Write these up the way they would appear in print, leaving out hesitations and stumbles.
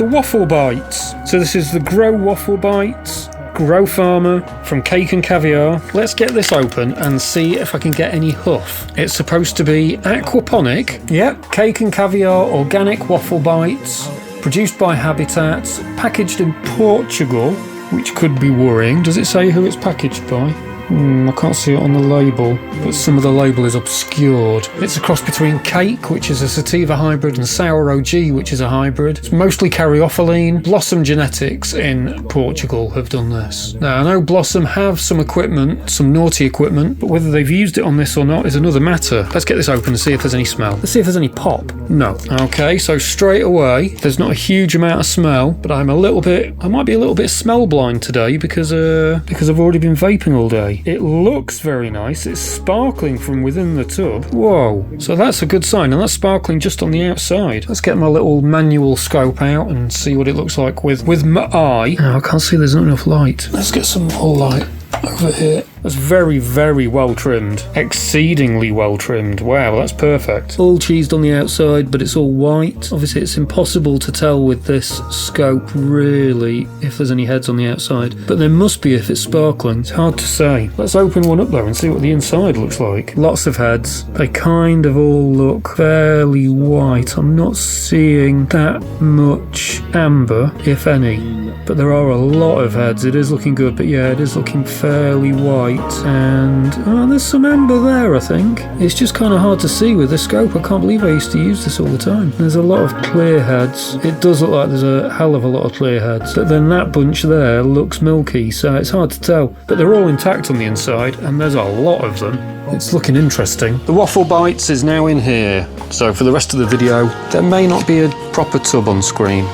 the waffle bites. So this is the Grow Waffle Bites, Grow Farmer from Cake and Caviar. Let's get this open and see if I can get any huff. It's supposed to be aquaponic. Yep, Cake and Caviar organic waffle bites, produced by Habitat, packaged in Portugal, which could be worrying. Does it say who it's packaged by? I can't see it on the label, but some of the label is obscured. It's a cross between Cake, which is a sativa hybrid, and Sour OG, which is a hybrid. It's mostly caryophyllene. Blossom Genetics in Portugal have done this. Now, I know Blossom have some equipment, some naughty equipment, but whether they've used it on this or not is another matter. Let's get this open and see if there's any smell. Let's see if there's any pop. No. Okay, so straight away, there's not a huge amount of smell, but I might be a little bit smell blind today because I've already been vaping all day. It looks very nice. It's sparkling from within the tub. Whoa. So that's a good sign, and that's sparkling just on the outside. Let's get my little manual scope out and see what it looks like with my eye. Oh, I can't see, there's not enough light. Let's get some more light over here. That's very, very well trimmed. Exceedingly well trimmed. Wow, that's perfect. All cheesed on the outside, but it's all white. Obviously, it's impossible to tell with this scope, really, if there's any heads on the outside. But there must be if it's sparkling. It's hard to say. Let's open one up, though, and see what the inside looks like. Lots of heads. They kind of all look fairly white. I'm not seeing that much amber, if any. But there are a lot of heads. It is looking good, but yeah, it is looking fairly white. And there's some amber there, I think. It's just kind of hard to see with this scope. I can't believe I used to use this all the time. There's a lot of clear heads. It does look like there's a hell of a lot of clear heads. But then that bunch there looks milky, so it's hard to tell. But they're all intact on the inside, and there's a lot of them. It's looking interesting. The Waffle Bites is now in here. So for the rest of the video, there may not be a proper tub on screen.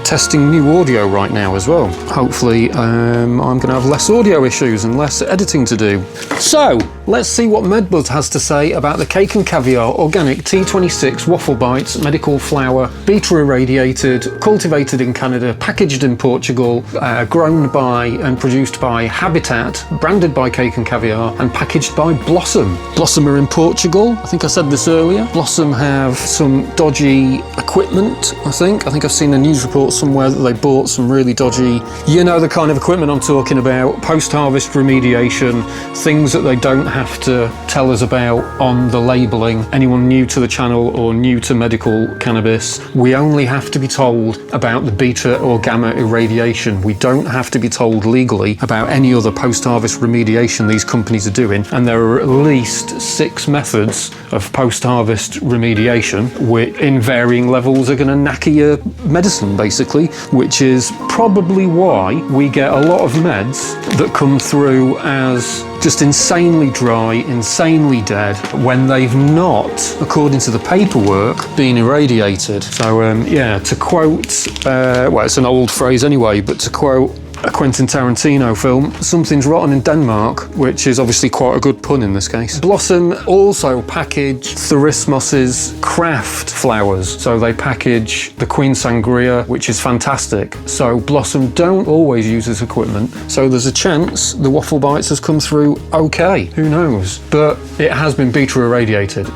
Testing new audio right now as well. Hopefully I'm going to have less audio issues and less editing to do. So let's see what MedBuzz has to say about the Cake and Caviar Organic T26 Waffle Bites Medical Flour, beta irradiated, cultivated in Canada, packaged in Portugal, grown by and produced by Habitat, branded by Cake and Caviar, and packaged by Blossom. Blossom are in Portugal. I think I said this earlier. Blossom have some dodgy equipment, I think. I've seen a news report somewhere that they bought some really dodgy, you know, the kind of equipment I'm talking about, post-harvest remediation, things that they don't have to tell us about on the labelling. Anyone new to the channel or new to medical cannabis, we only have to be told about the beta or gamma irradiation. We don't have to be told legally about any other post-harvest remediation these companies are doing, and there are at least 6 methods of post-harvest remediation, which in varying levels are going to knacker your medicine, basically, which is probably why we get a lot of meds that come through as just insanely dry, insanely dead, when they've not, according to the paperwork, been irradiated. So yeah, to quote, well, it's an old phrase anyway, but to quote a Quentin Tarantino film, something's rotten in Denmark, which is obviously quite a good pun in this case. Blossom also package Thurismos's craft flowers. So they package the Queen Sangria, which is fantastic. So Blossom don't always use this equipment. So there's a chance the Waffle Bites has come through okay. Who knows? But it has been beta irradiated.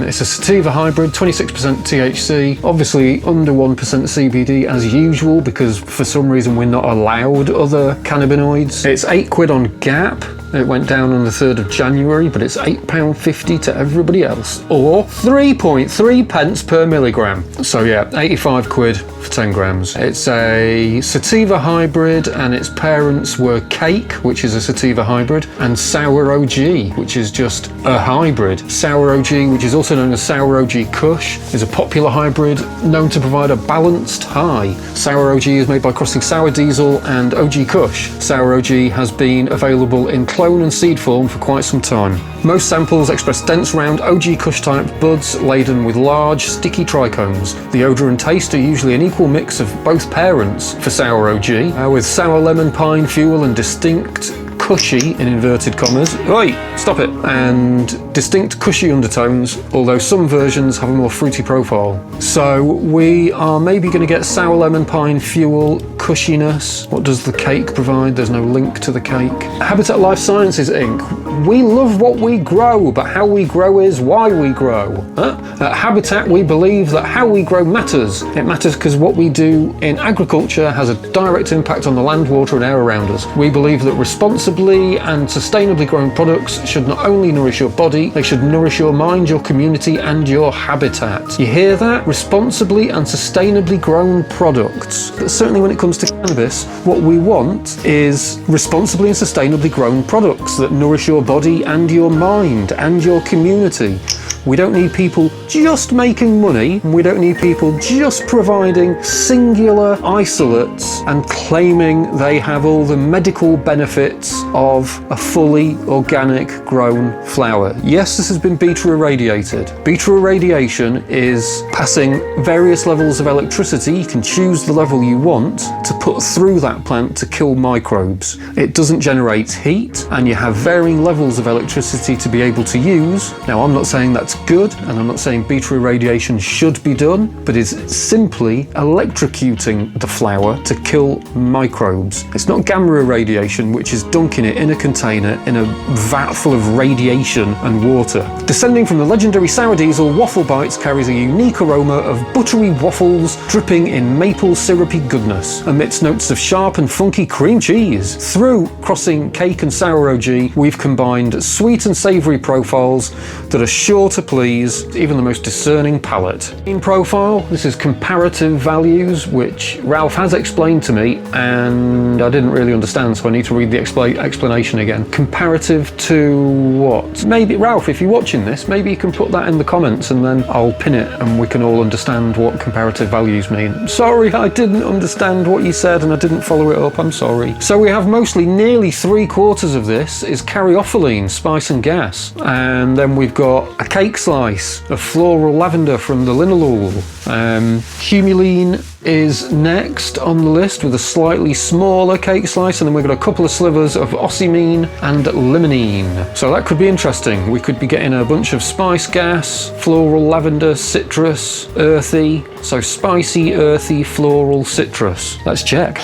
It's a sativa hybrid, 26% THC, obviously under 1% CBD as usual, because for some reason we're not allowed other cannabinoids. It's £8 on Gap. It went down on the 3rd of January, but it's £8.50 to everybody else, or 3.3 pence per milligram. So yeah, 85 quid for 10 grams. It's a sativa hybrid, and its parents were Cake, which is a sativa hybrid, and Sour OG, which is just a hybrid. Sour OG, which is also known as Sour OG Kush, is a popular hybrid known to provide a balanced high. Sour OG is made by crossing Sour Diesel and OG Kush. Sour OG has been available in clone and seed form for quite some time. Most samples express dense, round OG Kush type buds laden with large, sticky trichomes. The odour and taste are usually an equal mix of both parents for Sour OG, with sour lemon, pine, fuel, and distinct cushy, in inverted commas, oi, stop it, and distinct cushy undertones, although some versions have a more fruity profile. So we are maybe going to get sour lemon, pine, fuel, cushiness. What does the cake provide? There's no link to the cake. Habitat Life Sciences Inc. We love what we grow, but how we grow is why we grow. At Habitat, we believe that how we grow matters. It matters because what we do in agriculture has a direct impact on the land, water and air around us. We believe that responsibly and sustainably grown products should not only nourish your body, they should nourish your mind, your community and your habitat. You hear that? Responsibly and sustainably grown products. But certainly when it comes to cannabis, what we want is responsibly and sustainably grown products that nourish your body and your mind and your community. We don't need people just making money, and we don't need people just providing singular isolates and claiming they have all the medical benefits of a fully organic grown flower. Yes, this has been beta irradiated. Beta irradiation is passing various levels of electricity. You can choose the level you want to put through that plant to kill microbes. It doesn't generate heat, and you have varying levels of electricity to be able to use. Now, I'm not saying that's good, and I'm not saying beta irradiation should be done, but it's simply electrocuting the flower to kill microbes. It's not gamma irradiation, which is dunking it in a container in a vat full of radiation and water. Descending from the legendary sour diesel, Waffle Bites carries a unique aroma of buttery waffles dripping in maple syrupy goodness, amidst notes of sharp and funky cream cheese. Through crossing cake and sour OG, we've combined sweet and savoury profiles that are sure to please even the most discerning palate. In profile, this is comparative values, which Ralph has explained to me, and I didn't really understand, so I need to read the explanation again. Comparative to what? Maybe, Ralph, if you're watching this, maybe you can put that in the comments and then I'll pin it and we can all understand what comparative values mean. Sorry, I didn't understand what you said and I didn't follow it up, I'm sorry. So we have mostly nearly 3/4 of this is caryophyllene, spice and gas. And then we've got a cake slice of floral lavender from the linalool. Humulene is next on the list with a slightly smaller cake slice, and then we've got a couple of slivers of ocimene and limonene. So that could be interesting. We could be getting a bunch of spice gas, floral lavender, citrus, earthy. So spicy, earthy, floral, citrus. Let's check.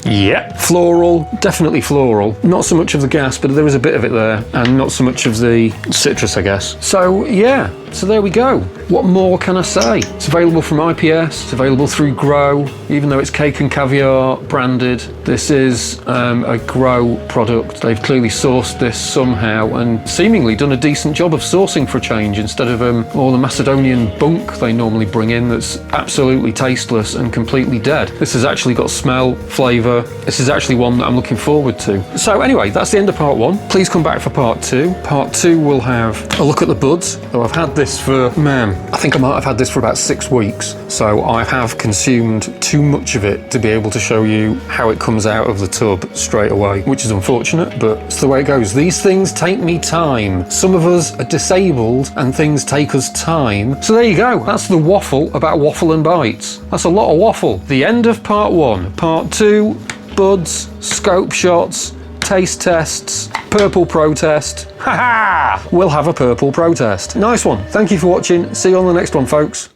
Yeah, floral, definitely floral. Not so much of the gas, but there is a bit of it there, and not so much of the citrus, I guess. So yeah, so there we go. What more can I say? It's available from IPS, it's available through Grow, even though it's Cake and Caviar branded. This is a Grow product. They've clearly sourced this somehow and seemingly done a decent job of sourcing for a change, instead of all the Macedonian bunk they normally bring in that's absolutely tasteless and completely dead. This has actually got smell, flavour. This is actually one that I'm looking forward to. So anyway, that's the end of part 1. Please come back for part 2. Part 2 will have a look at the buds. So I've had this for, man, I think I might have had this for about 6 weeks. So I have consumed too much of it to be able to show you how it comes out of the tub straight away, which is unfortunate, but it's the way it goes. These things take me time. Some of us are disabled and things take us time. So there you go. That's the waffle about Waffle and Bites. That's a lot of waffle. The end of part 1. Part 2, buds, scope shots, taste tests, purple protest. Ha ha! We'll have a purple protest. Nice one. Thank you for watching. See you on the next one, folks.